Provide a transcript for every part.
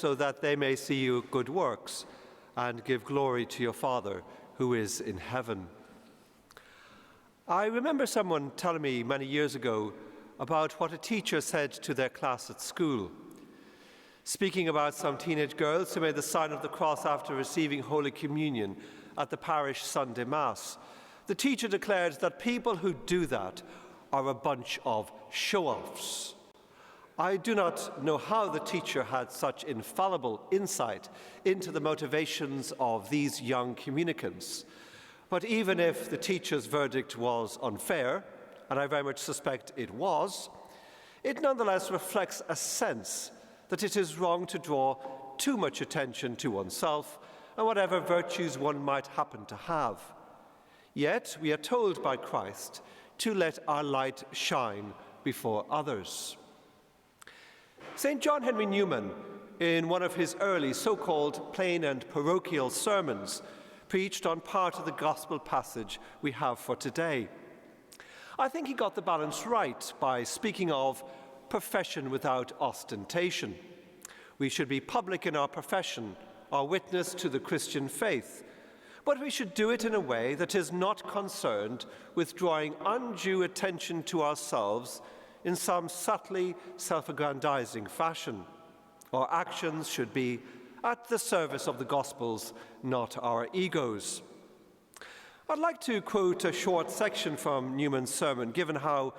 so that they may see your good works and give glory to your Father who is in heaven. I remember someone telling me many years ago about what a teacher said to their class at school. Speaking about some teenage girls who made the sign of the cross after receiving Holy Communion at the parish Sunday Mass, the teacher declared that people who do that are a bunch of show-offs. I do not know how the teacher had such infallible insight into the motivations of these young communicants. But even if the teacher's verdict was unfair, and I very much suspect it was, it nonetheless reflects a sense that it is wrong to draw too much attention to oneself and whatever virtues one might happen to have. Yet we are told by Christ to let our light shine before others. St. John Henry Newman, in one of his early so-called plain and parochial sermons, preached on part of the gospel passage we have for today. I think he got the balance right by speaking of profession without ostentation. We should be public in our profession, our witness to the Christian faith, but we should do it in a way that is not concerned with drawing undue attention to ourselves in some subtly self-aggrandizing fashion. Our actions should be at the service of the Gospels, not our egos. I'd like to quote a short section from Newman's sermon, given how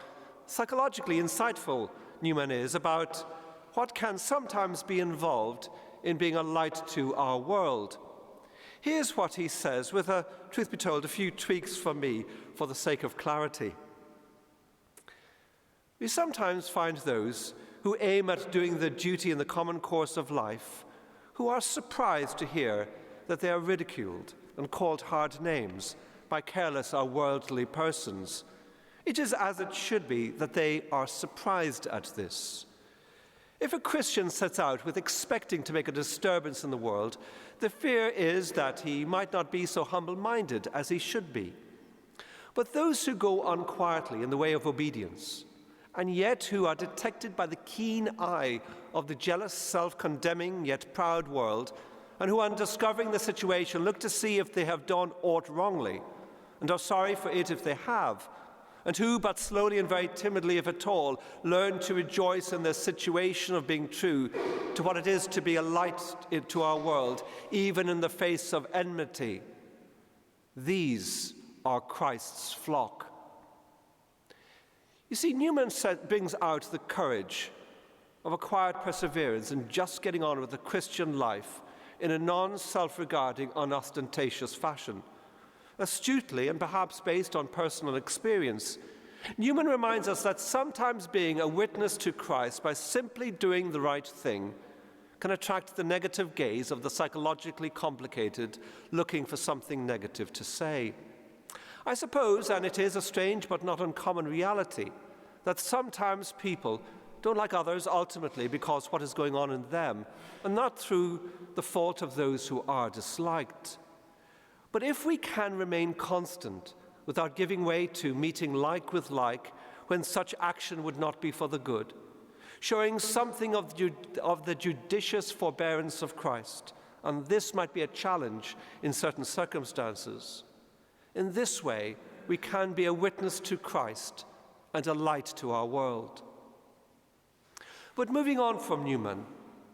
psychologically insightful Newman is about what can sometimes be involved in being a light to our world. Here's what he says, with, truth be told, a few tweaks from me for the sake of clarity. We sometimes find those who aim at doing their duty in the common course of life who are surprised to hear that they are ridiculed and called hard names by careless or worldly persons. It is as it should be that they are surprised at this. If a Christian sets out with expecting to make a disturbance in the world, the fear is that he might not be so humble-minded as he should be. But those who go on quietly in the way of obedience, and yet who are detected by the keen eye of the jealous, self-condemning, yet proud world, and who, on discovering the situation, look to see if they have done aught wrongly, and are sorry for it if they have, and who, but slowly and very timidly, if at all, learn to rejoice in their situation of being true to what it is to be a light to our world, even in the face of enmity. These are Christ's flock. You see, Newman brings out the courage of a quiet perseverance in just getting on with the Christian life in a non-self-regarding, unostentatious fashion. Astutely, and perhaps based on personal experience, Newman reminds us that sometimes being a witness to Christ by simply doing the right thing can attract the negative gaze of the psychologically complicated, looking for something negative to say. I suppose, and it is a strange but not uncommon reality, that sometimes people don't like others ultimately because what is going on in them, and not through the fault of those who are disliked. But if we can remain constant without giving way to meeting like with like when such action would not be for the good, showing something of the judicious forbearance of Christ, and this might be a challenge in certain circumstances, in this way, we can be a witness to Christ and a light to our world. But moving on from Newman,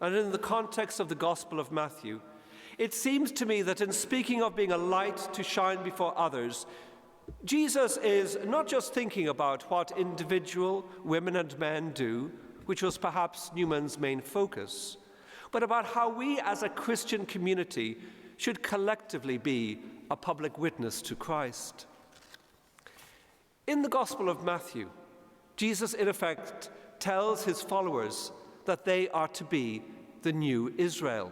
and in the context of the Gospel of Matthew, it seems to me that in speaking of being a light to shine before others, Jesus is not just thinking about what individual women and men do, which was perhaps Newman's main focus, but about how we as a Christian community should collectively be a public witness to Christ. In the Gospel of Matthew, Jesus in effect tells his followers that they are to be the new Israel.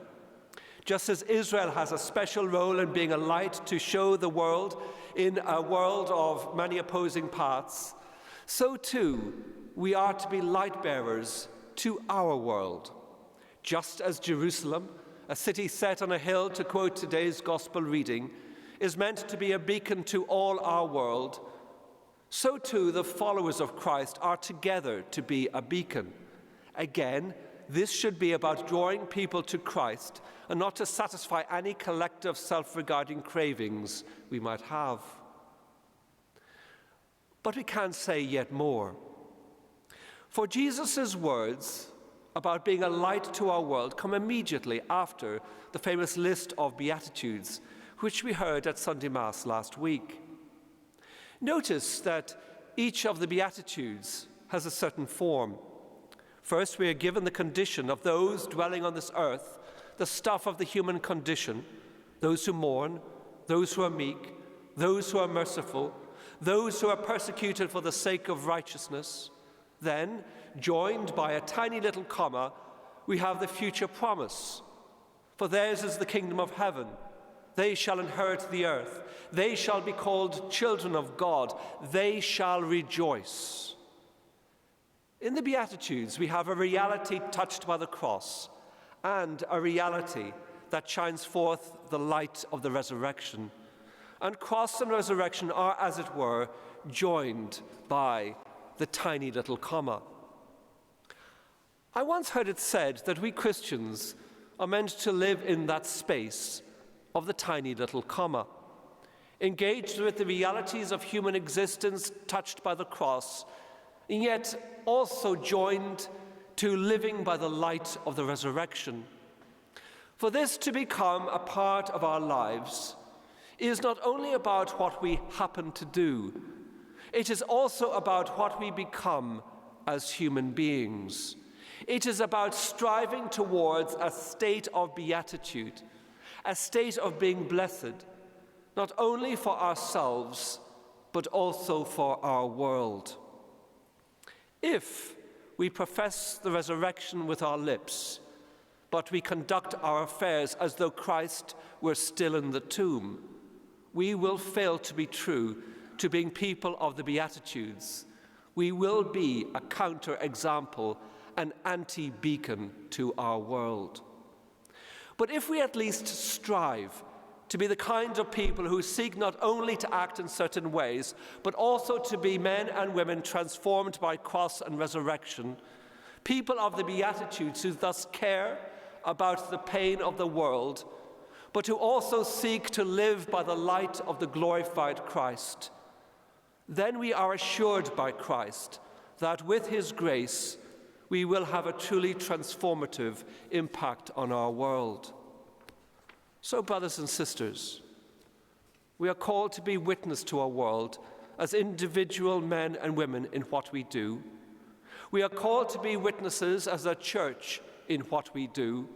Just as Israel has a special role in being a light to show the world in a world of many opposing paths, so too we are to be light bearers to our world. Just as Jerusalem, a city set on a hill, to quote today's gospel reading, is meant to be a beacon to all our world, so too the followers of Christ are together to be a beacon. Again, this should be about drawing people to Christ and not to satisfy any collective self-regarding cravings we might have. But we can say yet more. For Jesus' words about being a light to our world come immediately after the famous list of Beatitudes, which we heard at Sunday Mass last week. Notice that each of the Beatitudes has a certain form. First, we are given the condition of those dwelling on this earth, the stuff of the human condition, those who mourn, those who are meek, those who are merciful, those who are persecuted for the sake of righteousness. Then, joined by a tiny little comma, we have the future promise. For theirs is the kingdom of heaven. They shall inherit the earth. They shall be called children of God. They shall rejoice. In the Beatitudes, we have a reality touched by the cross and a reality that shines forth the light of the resurrection. And cross and resurrection are, as it were, joined by the tiny little comma. I once heard it said that we Christians are meant to live in that space of the tiny little comma, engaged with the realities of human existence touched by the cross, and yet also joined to living by the light of the resurrection. For this to become a part of our lives is not only about what we happen to do, it is also about what we become as human beings. It is about striving towards a state of beatitude, a state of being blessed, not only for ourselves, but also for our world. If we profess the resurrection with our lips, but we conduct our affairs as though Christ were still in the tomb, we will fail to be true to being people of the Beatitudes. We will be a counter-example, an anti-beacon to our world. But if we at least strive to be the kind of people who seek not only to act in certain ways, but also to be men and women transformed by cross and resurrection, people of the Beatitudes who thus care about the pain of the world, but who also seek to live by the light of the glorified Christ, then we are assured by Christ that with his grace we will have a truly transformative impact on our world. So, brothers and sisters, we are called to be witness to our world as individual men and women in what we do. We are called to be witnesses as a church in what we do.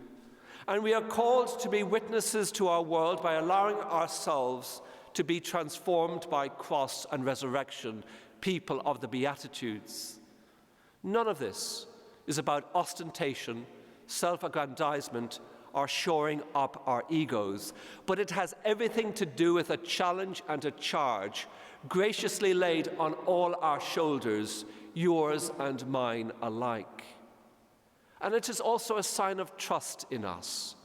And we are called to be witnesses to our world by allowing ourselves to be transformed by cross and resurrection, people of the Beatitudes. None of this is about ostentation, self-aggrandizement, or shoring up our egos, but it has everything to do with a challenge and a charge graciously laid on all our shoulders, yours and mine alike. And it is also a sign of trust in us.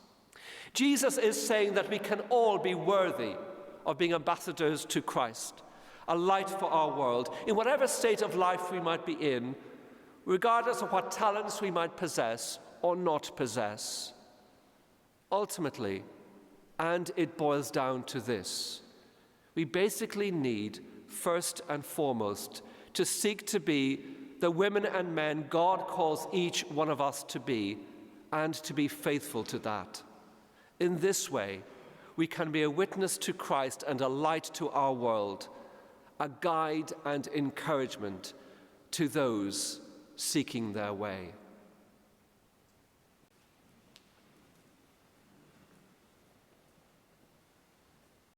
Jesus is saying that we can all be worthy of being ambassadors to Christ, a light for our world, in whatever state of life we might be in, regardless of what talents we might possess or not possess. Ultimately, and it boils down to this, we basically need, first and foremost, to seek to be the women and men God calls each one of us to be, and to be faithful to that. In this way, we can be a witness to Christ and a light to our world, a guide and encouragement to those seeking their way.